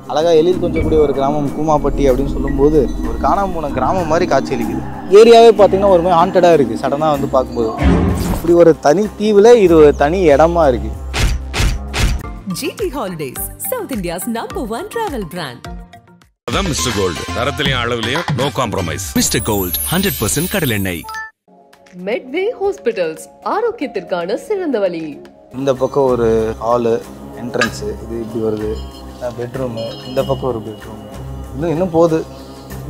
அழகாக எழில் கொஞ்சம் கூடிய ஒரு கிராமம் கூமாப்பட்டி அப்படின்னு சொல்லும்போது ஒரு காணாமல் போன கிராமம் மாதிரி காட்சியளிக்குது. ஏரியாவே பார்த்தீங்கன்னா ஒரு மாதிரி ஹாண்டடாக இருக்குது சடனாக வந்து பார்க்கும்போது. இப்படி ஒரு தனி தீவில் இது ஒரு தனி இடமா இருக்குது. GT Holidays, South India's #1 travel brand. அதான் மிஸ்டர் கோல்ட், தரத்திலையும் அளவுலையும் நோ காம்ப்ரமைஸ். மிஸ்டர் கோல்ட் 100% கடல் எண்ணெய். Medway Hospitals, ஆரோக்கியத்திற்கான சிறந்த வழி. இந்த பக்கம் ஒரு ஹாலு என்ட்ரன்ஸு, இது இப்படி வருது பெட்ரூமு, இந்த பக்கம் ஒரு பெட்ரூமு, இன்னும் போகுது.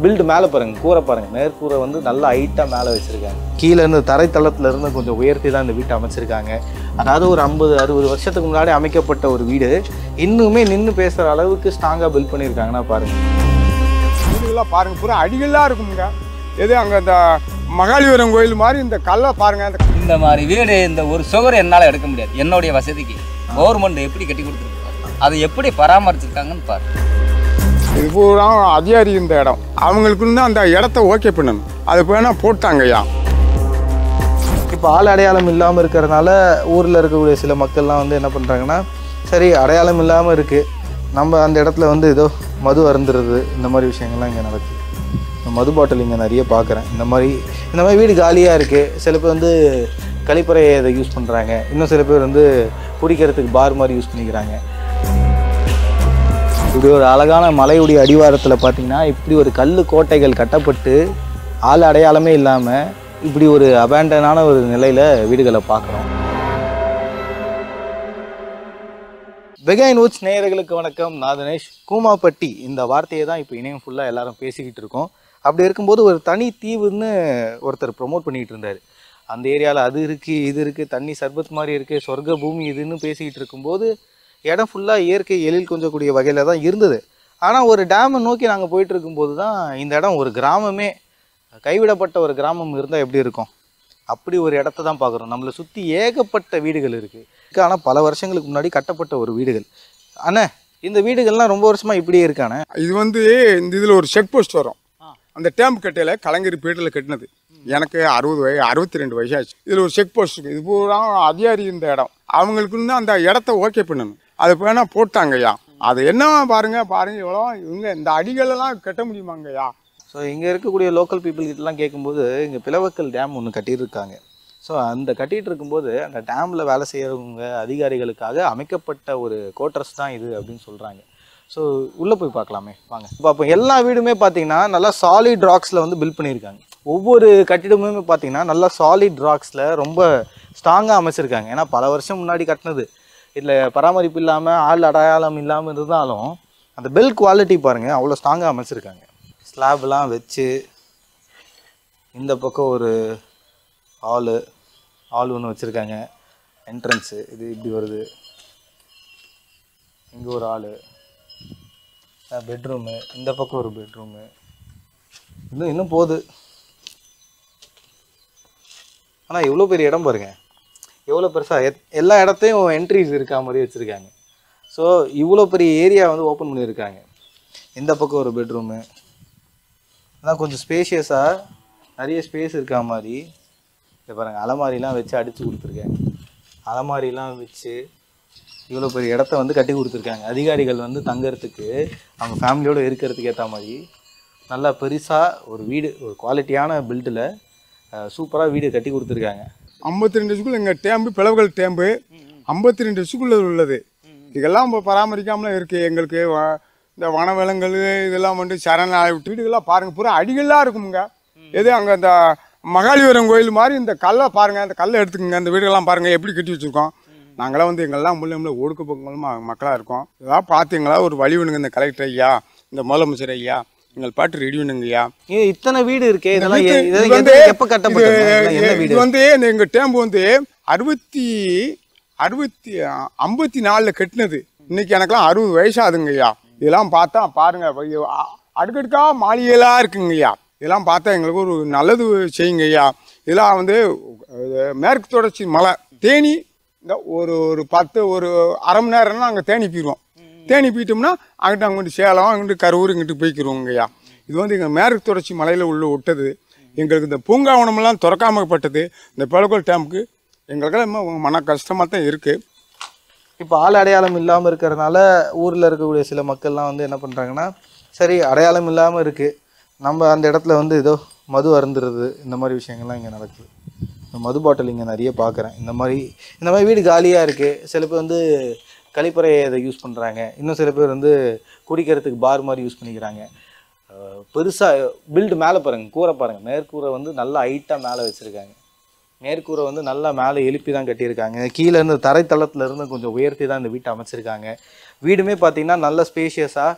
பில்டு மேலே பாருங்கள், கூரை பாருங்கள், மேற்கூரை வந்து நல்லா ஹைட்டாக மேலே வச்சுருக்காங்க. கீழேருந்து தரைத்தளத்துலேருந்து கொஞ்சம் உயர்த்தி தான் இந்த வீட்டை அமைச்சிருக்காங்க. அதாவது ஒரு 50-60 வருஷத்துக்கு முன்னாடி அமைக்கப்பட்ட ஒரு வீடு இன்னுமே நின்று பேசுகிற அளவுக்கு ஸ்ட்ராங்காக பில்ட் பண்ணியிருக்காங்கன்னா பாருங்கள். வீடுகள்லாம் பாருங்கள், பூரா அடிகள்லாம் இருக்குங்க. எது அங்கே இந்த மகாலிபுரம் கோயில் மாதிரி இந்த கல்லை பாருங்கள். இந்த மாதிரி வீடு இந்த ஒரு சுவர் என்னால் எடுக்க முடியாது. என்னுடைய வசதிக்கு கவர்மெண்ட் எப்படி கட்டி கொடுத்துருக்கு, அதை எப்படி பராமரிச்சிருக்காங்கன்னு பாரு. இது பூரா அதிகாரி இந்த இடம், அவங்களுக்குன்னு அந்த இடத்த ஓகே பண்ணணும். அது வேணால் போட்டாங்கய்யா. இப்போ ஆள் அடையாளம் இல்லாமல் இருக்கிறதுனால ஊரில் இருக்கக்கூடிய சில மக்கள்லாம் வந்து என்ன பண்ணுறாங்கன்னா, சரி அடையாளம் இல்லாமல் இருக்குது, நம்ம அந்த இடத்துல வந்து ஏதோ மது அருந்துறது, இந்த மாதிரி விஷயங்கள்லாம் இங்கே நடக்குது. மது பாட்டில் இங்கே நிறைய பார்க்குறேன். இந்த மாதிரி வீடு காலியாக இருக்குது. சில பேர் வந்து கழிப்பறையை இதை யூஸ் பண்ணுறாங்க, இன்னும் சில பேர் வந்து குடிக்கிறதுக்கு பார் மாதிரி யூஸ் பண்ணிக்கிறாங்க. இப்படி ஒரு அழகான மலையுடைய அடிவாரத்தில் பார்த்திங்கன்னா இப்படி ஒரு கல் கோட்டைகள் கட்டப்பட்டு ஆள் அடையாளமே இல்லாமல் இப்படி ஒரு அபேண்டனான ஒரு நிலையில் வீடுகளை பார்க்குறோம். வெகைன் வூட்ஸ் நேயர்களுக்கு வணக்கம். நான் தினேஷ். கூமாப்பட்டி இந்த வார்த்தையை தான் இப்போ இணையம் ஃபுல்லாக எல்லாரும் பேசிக்கிட்டு இருக்கோம். அப்படி இருக்கும்போது ஒரு தனி தீவுன்னு ஒருத்தர் ப்ரொமோட் பண்ணிகிட்டு இருந்தார். அந்த ஏரியாவில் அது இருக்குது, இது இருக்குது, தண்ணி சர்பத் மாதிரி இருக்குது, சொர்க்க பூமி இதுன்னு பேசிக்கிட்டு இருக்கும்போது இடம் ஃபுல்லாக இயற்கை எழில் கொஞ்சம் கூடிய வகையில் தான் இருந்தது. ஆனால் ஒரு டேமை நோக்கி நாங்கள் போயிட்டு இருக்கும்போது தான் இந்த இடம் ஒரு கிராமமே, கைவிடப்பட்ட ஒரு கிராமம் இருந்தால் எப்படி இருக்கும், அப்படி ஒரு இடத்த தான் பார்க்குறோம். நம்மளை சுற்றி ஏகப்பட்ட வீடுகள் இருக்குது. ஆனால் பல வருஷங்களுக்கு முன்னாடி கட்டப்பட்ட ஒரு வீடுகள். ஆனால் இந்த வீடுகள்லாம் ரொம்ப வருஷமாக இப்படியே இருக்கானே. இது வந்து இந்த இதில் ஒரு செக் போஸ்ட் வரும். அந்த டேம்ப் கட்டையில் கலைஞர் பீரியடில் கட்டினது. எனக்கு 62 வயசு ஆச்சு. இதில் ஒரு செக் போஸ்ட் இருக்குது. இது பூரா அதிகாரி இந்த இடம், அவங்களுக்குன்னு அந்த இடத்த ஓகே பண்ணணும். அது வேணால் போட்டாங்கய்யா. அது என்ன பாருங்கள் எவ்வளோ இவங்க இந்த அடிகளெல்லாம் கட்ட முடியுமாங்கய்யா. ஸோ இங்கே இருக்கக்கூடிய லோக்கல் பீப்புள்கிட்டலாம் கேட்கும்போது இங்கே பிளவக்கல் டேம் ஒன்று கட்டியிருக்காங்க. ஸோ அந்த கட்டிகிட்டு இருக்கும்போது அந்த டேமில் வேலை செய்கிறவங்க அதிகாரிகளுக்காக அமைக்கப்பட்ட ஒரு கோட்டர்ஸ் தான் இது அப்படின்னு சொல்கிறாங்க. ஸோ உள்ளே போய் பார்க்கலாமே வாங்க. இப்போ எல்லா வீடுமே பார்த்தீங்கன்னா நல்லா சாலிட் ராக்ஸில் வந்து பில்ட் பண்ணியிருக்காங்க. ஒவ்வொரு கட்டிடமுமே பார்த்தீங்கன்னா நல்லா சாலிட் ராக்ஸில் ரொம்ப ஸ்ட்ராங்காக அமைச்சிருக்காங்க. ஏன்னா பல வருஷம் முன்னாடி கட்டினது, இதில் பராமரிப்பு இல்லாமல் ஆள் அடையாளம் இல்லாமல் இருந்தாலும் அந்த பில்ட் குவாலிட்டி பாருங்கள் அவ்வளோ ஸ்ட்ராங்காக அமைச்சிருக்காங்க. ஸ்லாப்லாம் வச்சு இந்த பக்கம் ஒரு ஹாலு ஒன்று வச்சுருக்காங்க. என்ட்ரன்ஸு இது இப்படி வருது. இங்கே ஒரு ஹாலு, பெட்ரூமு, இந்த பக்கம் ஒரு பெட்ரூமு, இன்னும் போகுது. ஆனால் எவ்வளோ பெரிய இடம் பாருங்கள், எவ்வளோ பெருசாக எல்லா இடத்தையும் என்ட்ரிஸ் இருக்கா மாதிரி வச்சுருக்காங்க. ஸோ இவ்வளோ பெரிய ஏரியா வந்து ஓப்பன் பண்ணியிருக்காங்க. இந்த பக்கம் ஒரு பெட்ரூமு, அதான் கொஞ்சம் ஸ்பேஷியஸாக நிறைய ஸ்பேஸ் இருக்கா மாதிரி. இதை பாருங்கள், அலமாரிலாம் வச்சு அடித்து கொடுத்துருக்காங்க. அலமாரிலாம் வச்சு இவ்வளோ பெரிய இடத்த வந்து கட்டி கொடுத்துருக்காங்க. அதிகாரிகள் வந்து தங்கிறதுக்கு, அவங்க ஃபேமிலியோடு இருக்கிறதுக்கு ஏற்ற மாதிரி நல்லா பெருசாக ஒரு வீடு, ஒரு குவாலிட்டியான பில்டில் சூப்பராக வீடு கட்டி கொடுத்துருக்காங்க. 52 ஸ்கூல் எங்கள் டேம்பு பிளவுகள் டேம்பு 52 ஸ்கூலில் உள்ளது. இதெல்லாம் இப்போ பராமரிக்காமலாம் இருக்குது. எங்களுக்கு இந்த வனவிலங்குகள் இதெல்லாம் வந்து சரணாலய வீடுகள்லாம் பாருங்கள், பூரா அடிகள்லாம் இருக்குங்க. எது அங்கே இந்த மகாலிபுரம் கோயில் மாதிரி இந்த கல்லை பாருங்கள், அந்த கல்லை எடுத்துக்கோங்க. அந்த வீடுகள்லாம் பாருங்கள் எப்படி கட்டி வச்சுருக்கோம். நாங்களாம் வந்து எங்கெல்லாம் மூலியமில் ஒடுக்க பக்கங்களும் மக்களாக இருக்கோம். இதெல்லாம் பார்த்தீங்களா ஒரு வழி வேணுங்க. இந்த கலெக்டர் ஐயா, இந்த முதலமைச்சர் ஐயா, எங்கள் பாட்டு ரெடி பண்ணுங்க ஐயா. இத்தனை வீடு இருக்கே, இதெல்லாம் எப்போ கட்டப்பட்டது? இது வந்து எங்கள் டேம்பு வந்து 54 கட்டினது. இன்னைக்கு எனக்கெல்லாம் 60 வயசு ஆகுதுங்க ஐயா. இதெல்லாம் பார்த்தா பாருங்க, அடுக்கடுக்காக மாளிகைலாம் இருக்குங்க ஐயா. இதெல்லாம் பார்த்தா எங்களுக்கு ஒரு நல்லது செய்யுங்க ஐயா. இதெல்லாம் வந்து மேற்கு தொடர்ச்சி மலை தேனி, இந்த ஒரு 10 ஒரு அரை மணி நேரம்னா அங்கே தேனி போயிடுவோம். தேனி போயிட்டோம்னா அங்கிட்டு சேலம், அங்கிட்டு கரூர், இங்கிட்டு போய்க்கிறோங்க ஐயா. இது வந்து எங்கள் மேற்கு தொடர்ச்சி மலையில் உள்ள விட்டது. எங்களுக்கு இந்த பூங்காவனமெல்லாம் திறக்காமப்பட்டது. இந்த பிளவுக்கல் டேமுக்கு எங்களுக்கெல்லாம் மன கஷ்டமாக தான் இருக்குது. இப்போ ஆள் அடையாளம் இல்லாமல் இருக்கிறதுனால ஊரில் இருக்கக்கூடிய சில மக்கள்லாம் வந்து என்ன பண்ணுறாங்கன்னா, சரி அடையாளம் இல்லாமல் இருக்குது, நம்ம அந்த இடத்துல வந்து ஏதோ மது அருந்துறது இந்த மாதிரி விஷயங்கள்லாம் இங்கே நடக்குது. மது பாட்டில் இங்கே நிறைய பார்க்குறேன். இந்த மாதிரி வீடு காலியாக இருக்குது. சில பேர் வந்து கழிப்பறையை இதை யூஸ் பண்ணுறாங்க. இன்னும் சில பேர் வந்து குடிக்கிறதுக்கு பார் மாதிரி யூஸ் பண்ணிக்கிறாங்க. பெருசாக பில்டு மேலே பாருங்கள், கூரை பாருங்கள், மேற்கூரை வந்து நல்லா ஹைட்டாக மேலே வச்சுருக்காங்க. மேற்கூரை வந்து நல்லா மேலே எழுப்பி தான் கட்டியிருக்காங்க. கீழே இருந்து தரைத்தளத்துலேருந்து கொஞ்சம் உயர்த்தி தான் இந்த வீட்டை அமைச்சிருக்காங்க. வீடுமே பார்த்திங்கன்னா நல்ல ஸ்பேஷியஸாக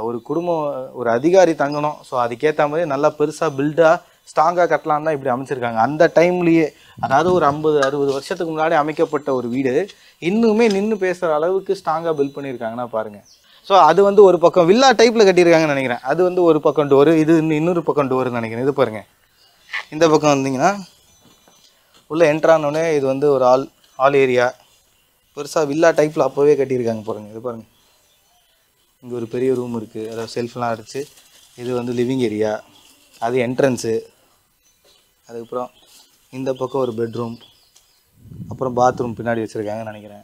ஒரு குடும்பம், ஒரு அதிகாரி தங்கணும், ஸோ அதுக்கேற்ற மாதிரி நல்லா பெருசாக பில்டாக ஸ்ட்ராங்காக கட்டலான்னு தான் இப்படி அமைச்சிருக்காங்க. அந்த டைம்லேயே, அதாவது ஒரு 50-60 வருஷத்துக்கு முன்னாடி அமைக்கப்பட்ட ஒரு வீடு இன்னுமே நின்று பேசுகிற அளவுக்கு ஸ்ட்ராங்காக பில்ட் பண்ணியிருக்காங்கன்னா பாருங்கள். ஸோ அது வந்து ஒரு பக்கம் வில்லா டைப்பில் கட்டியிருக்காங்கன்னு நினைக்கிறேன். அது வந்து ஒரு பக்கம் டோரு, இது இன்னொரு பக்கம் டோருன்னு நினைக்கிறேன். இது பாருங்கள், இந்த பக்கம் வந்தீங்கன்னா உள்ளே என்ட்ரானோடனே இது வந்து ஒரு ஆல் ஏரியா பெருசாக வில்லா டைப்பில் அப்போவே கட்டியிருக்காங்க பாருங்கள். இது பாருங்கள், இங்கே ஒரு பெரிய ரூம் இருக்குது, அதாவது செல்ஃப்லாம் அடிச்சு. இது வந்து லிவிங் ஏரியா, அது என்ட்ரன்ஸு. அதுக்கப்புறம் இந்த பக்கம் ஒரு பெட்ரூம், அப்புறம் பாத்ரூம் பின்னாடி வச்சுருக்காங்கன்னு நினைக்கிறேன்.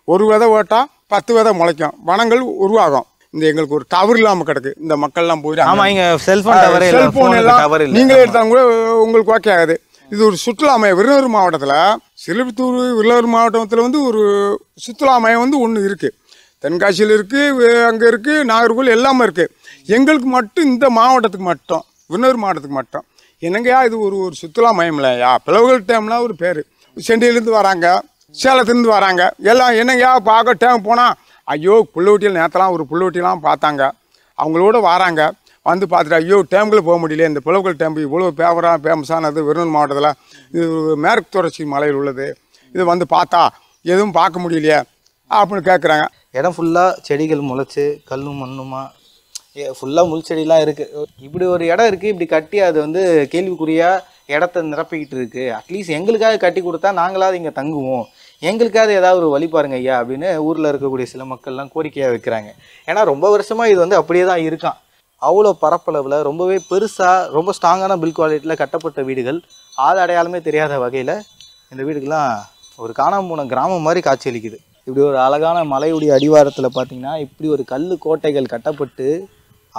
ஒரு விதை ஓட்டால் 10 விதை முளைக்கும், வனங்கள் உருவாகும். இந்த எங்களுக்கு ஒரு டவர் இல்லாமல் கிடக்கு, இந்த மக்கள்லாம் போயிட்டு ஆமாம், இங்கே செல்ஃபோன் டவர் எல்லாம் நீங்களே எடுத்தாலும் கூட உங்களுக்கு ஓகே ஆகுது. இது ஒரு சுற்றுலா மையம். விருதுநகர் மாவட்டத்தில் சிலுவத்தூர் விருதுநகர் மாவட்டத்தில் வந்து ஒரு சுற்றுலா மையம் வந்து ஒன்று இருக்குது. தென்காசியில் இருக்குது, அங்கே இருக்குது, நாகர்கோவில் எல்லாமே இருக்குது. எங்களுக்கு மட்டும் இந்த மாவட்டத்துக்கு மட்டும், விருதுநகர் மாவட்டத்துக்கு மட்டும் என்னங்கய்யா இது ஒரு சுற்றுலா மையம் இல்லையா? பிளவுகள் டேம்லாம் ஒரு பேர். சென்னையிலேருந்து வராங்க, சேலத்துலேருந்து வராங்க, எல்லாம் என்னங்கய்யா பார்க்க டேம் போனால், ஐயோ புள்ளவட்டியில் நேரத்தெல்லாம் ஒரு புள்ளவட்டிலாம் பார்த்தாங்க, அவங்களோட வராங்க. வந்து பார்த்துட்டு ஐயோ டேம்குள்ளே போக முடியல, இந்த புலவுகள் டேம் இவ்வளோ ஃபேமஸானது விருதுநகர் மாவட்டத்தில், இது மேற்கு தொடர்ச்சி மலையில் உள்ளது, இது வந்து பார்த்தா எதுவும் பார்க்க முடியலையே அப்படின்னு கேட்குறாங்க. இடம் ஃபுல்லாக செடிகள் முளைச்சி கல்லும் மண்ணுமா ஃபுல்லாக முள் செடிலாம் இருக்குது. இப்படி ஒரு இடம் இருக்குது, இப்படி கட்டி அது வந்து கேள்விக்குறியாக இடத்த நிரப்பிக்கிட்டு இருக்குது. அட்லீஸ்ட் எங்களுக்காக கட்டி கொடுத்தா நாங்களாவது இங்கே தங்குவோம், எங்களுக்காவது ஏதாவது ஒரு வழி பாருங்க ஐயா அப்படின்னு ஊரில் இருக்கக்கூடிய சில மக்கள்லாம் கோரிக்கையாக வைக்கிறாங்க. ஏன்னா ரொம்ப வருஷமாக இது வந்து அப்படியே தான் இருக்கான். அவ்வளோ பரப்பளவில் ரொம்பவே பெருசாக ரொம்ப ஸ்ட்ராங்கான பில் குவாலிட்டியில் கட்டப்பட்ட வீடுகள், ஆள் அடையாளமே தெரியாத வகையில் இந்த வீடுகள்லாம் ஒரு காணாமல் போன கிராமம் மாதிரி காட்சியளிக்குது. இப்படி ஒரு அழகான மலையுடைய அடிவாரத்தில் பார்த்திங்கன்னா இப்படி ஒரு கல் கோட்டைகள் கட்டப்பட்டு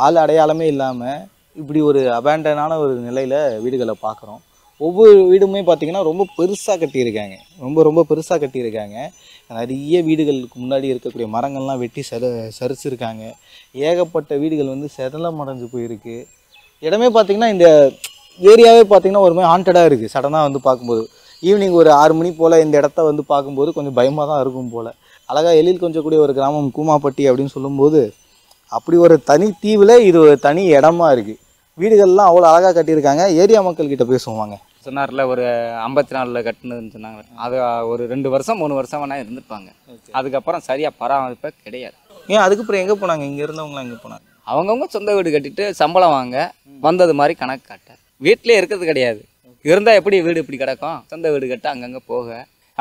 ஆள் அடையாளமே இல்லாமல் இப்படி ஒரு அபேண்டனான ஒரு நிலையில் வீடுகளை பார்க்குறோம். ஒவ்வொரு வீடுமே பார்த்திங்கன்னா ரொம்ப பெருசாக கட்டியிருக்காங்க, ரொம்ப பெருசாக கட்டியிருக்காங்க. நிறைய வீடுகளுக்கு முன்னாடி இருக்கக்கூடிய மரங்கள்லாம் வெட்டி சரிச்சிருக்காங்க. ஏகப்பட்ட வீடுகள் வந்து செதலம் அடைஞ்சு போயிருக்கு. இடமே பார்த்திங்கன்னா இந்த ஏரியாவே பார்த்திங்கன்னா ஒரு மாதிரி ஹாண்டடாக இருக்குது. சடனாக வந்து பார்க்கும்போது ஈவினிங் ஒரு 6 மணி போல் இந்த இடத்த வந்து பார்க்கும்போது கொஞ்சம் பயமாக தான் இருக்கும் போல். அழகாக எழில் கொஞ்சம் கூடிய ஒரு கிராமம் கூமாப்பட்டி அப்படின்னு சொல்லும்போது அப்படி ஒரு தனி தீவில் இது ஒரு தனி இடமா இருக்குது. வீடுகள்லாம் அவ்வளோ அழகாக கட்டியிருக்காங்க. ஏரியா மக்கள்கிட்ட பேசுவாங்க. சொன்னார்ல ஒரு 54 கட்டினதுன்னு சொன்னாங்க. அது ஒரு 2 வருஷம் 3 வருஷம் வேணா இருந்துருப்பாங்க. அதுக்கப்புறம் சரியாக பராமரிப்பே கிடையாது. ஏன் அதுக்கப்புறம் எங்கே போனாங்க? இங்கே இருந்தவங்களாம் எங்கே போனாங்க? அவங்கவுங்க சொந்த வீடு கட்டிட்டு சம்பளம் வாங்க வந்தது மாதிரி கணக்கு காட்ட, வீட்டிலே இருக்கிறது கிடையாது. இருந்தால் எப்படி வீடு இப்படி கிடக்கும்? சொந்த வீடு கட்ட அங்கங்கே போக.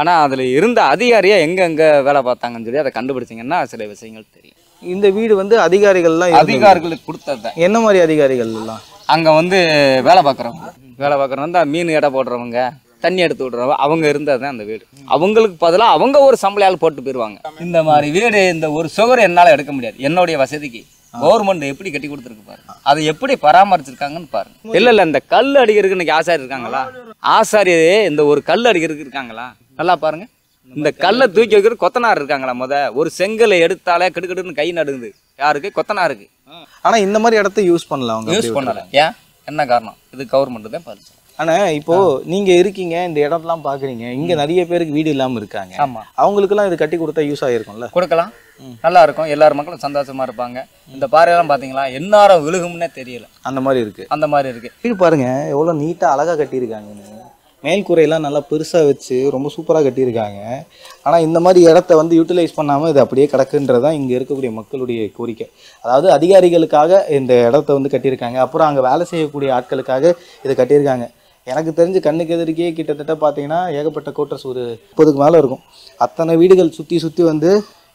ஆனால் அதில் இருந்த அதிகாரியை எங்கெங்கே வேலை பார்த்தாங்கன்னு சொல்லி அதை கண்டுபிடிச்சிங்கன்னா சில விஷயங்கள் தெரியும். இந்த வீடு வந்து அதிகாரிகள்லாம் அதிகாரிகளுக்கு கொடுத்தது என்ன மாதிரி அதிகாரிகள் எல்லாம்? அங்கே வந்து வேலை பார்க்குறவங்க வந்து மீன் எடை போடுறவங்க, தண்ணி எடுத்து விடுறவங்க, அவங்க இருந்தது தான் அந்த வீடு. அவங்களுக்கு பதிலாக அவங்க ஒரு சம்பளையால் போட்டு போயிடுவாங்க. இந்த மாதிரி வீடு இந்த ஒரு சுவர் என்னால் எடுக்க முடியாது. என்னுடைய வசதிக்கு கவர்மெண்ட் எப்படி கட்டி கொடுத்துருக்கு பாருங்க, அதை எப்படி பராமரிச்சிருக்காங்கன்னு பாருங்க. இல்லை இந்த கல் அடிக்கிறதுக்கு இன்னைக்கு ஆசாரி இருக்காங்களா? ஆசாரியே இந்த ஒரு கல் அடிக்கிறதுக்கு இருக்காங்களா? நல்லா பாருங்க. இந்த கல்லை தூக்கி வைக்கிறது கொத்தனார் இருக்காங்களா? ஒரு செங்கலை எடுத்தாலே கிடுக்கிடுன்னு கை நடுங்குது. யாருக்கு? கொத்தனாருக்கு. ஆனா இந்த மாதிரி இடத்த யூஸ் பண்ணல, அவங்க யூஸ் பண்ணல. ஏன்? என்ன காரணம்? இது கவர்மெண்ட் தான் பாதிச்சு. ஆனா இப்போ நீங்க இருக்கீங்க, இந்த இடம்லாம் பாக்குறீங்க, இங்க நிறைய பேருக்கு வீடு இல்லாம இருக்காங்க. ஆமா, அவங்களுக்கு எல்லாம் இது கட்டி கொடுத்தா யூஸ் ஆயிருக்கும்ல? கொடுக்கலாம், நல்லா இருக்கும், எல்லாரும் மக்களும் சந்தோஷமா இருப்பாங்க. இந்த பாறையெல்லாம் பாத்தீங்களா எந்நேரம் விழுகும்னே தெரியல, அந்த மாதிரி இருக்கு. வீடு பாருங்க எவ்வளவு நீட்டா அழகா கட்டியிருக்காங்க. மேல் கூரையெல்லாம் நல்லா பெருசாக வச்சு ரொம்ப சூப்பராக கட்டியிருக்காங்க. ஆனால் இந்த மாதிரி இடத்த வந்து யூட்டிலைஸ் பண்ணாமல் இது அப்படியே கிடக்குன்றது தான் இங்கே இருக்கக்கூடிய மக்களுடைய கோரிக்கை. அதாவது அதிகாரிகளுக்காக இந்த இடத்த வந்து கட்டியிருக்காங்க, அப்புறம் அங்கே வேலை செய்யக்கூடிய ஆட்களுக்காக இதை கட்டியிருக்காங்க. எனக்கு தெரிஞ்சு கண்ணுக்கு எதிர்க்கே கிட்டத்தட்ட பார்த்தீங்கன்னா ஏகப்பட்ட கோட்டர்ஸ் ஒரு 30க்கு மேலே இருக்கும். அத்தனை வீடுகள் சுற்றி வந்து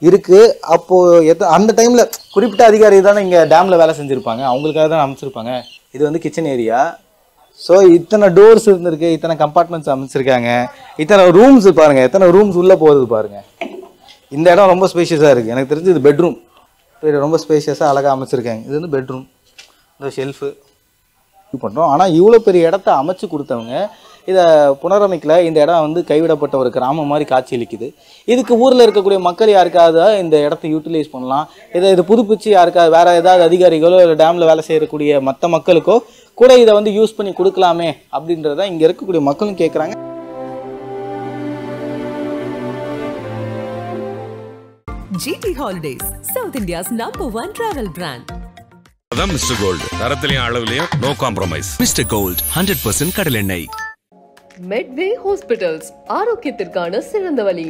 இருக்குது. அப்போது அந்த டைமில் குறிப்பிட்ட அதிகாரி தானே இங்கே டேமில் வேலை செஞ்சுருப்பாங்க, அவங்களுக்காக தான் அமைச்சிருப்பாங்க. இது வந்து கிச்சன் ஏரியா. ஸோ இத்தனை டோர்ஸ் இருந்திருக்கு, இத்தனை கம்பார்ட்மெண்ட்ஸ் அமைச்சிருக்காங்க, இத்தனை ரூம்ஸ் பாருங்கள், எத்தனை ரூம்ஸ் உள்ளே போகுது பாருங்கள். இந்த இடம் ரொம்ப ஸ்பேஷியஸாக இருக்குது. எனக்கு தெரிஞ்சு இது பெட்ரூம். ரொம்ப ஸ்பேஷியஸாக அழகாக அமைச்சிருக்காங்க. இது வந்து பெட்ரூம். இந்த ஷெல்ஃபு இது பண்ணுறோம். ஆனால் இவ்வளோ பெரிய இடத்த அமைச்சு கொடுத்தவங்க இதை புனரமைக்கல. இந்த இடம் வந்து கைவிடப்பட்ட ஒரு கிராமம் மாதிரி காட்சியளிக்குது. இதுக்கு ஊரில் இருக்கக்கூடிய மக்கள் யாருக்காவது இந்த இடத்த யூட்டிலைஸ் பண்ணலாம், இது புதுப்பிச்சு யாருக்காவது வேறு ஏதாவது அதிகாரிகளோ இல்லை டேமில் வேலை செய்யக்கூடிய மற்ற மக்களுக்கோ கூட இதை வந்து யூஸ் பண்ணி கொடுக்கலாமே அப்படின்றத இங்கே இருக்கக்கூடிய மக்களும் கேட்குறாங்க. GT Holidays, South India's #1 travel brand. அதான் மிஸ்டர் கோல்டு. தரத்திலையும் அளவுலையும் நோ காம்ப்ரமைஸ். மிஸ்டர் கோல்ட் 100% கடலெண்ணெய். Medway Hospitals, ஆரோக்கியத்திற்கான சிறந்த வழி.